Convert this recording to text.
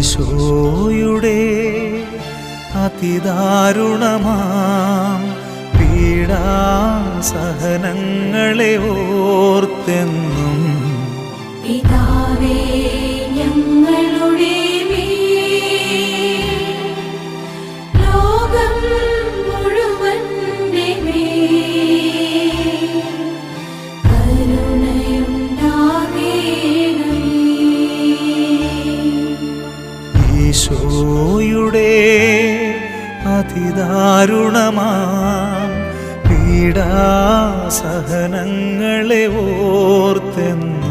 ഈശോയുടെ അതിദാരുണമാം പീഡാസഹനങ്ങളെ ഓർത്തെന്നും പിതാവേ ഞങ്ങളുടെ ലോകം മുഴുവന്റെ കരുണയുണ്ടാകേണമേ. ഈശോയുടെ അതിദാരുണമാം പീഡാസഹനങ്ങളെ ഓർത്തെന്നും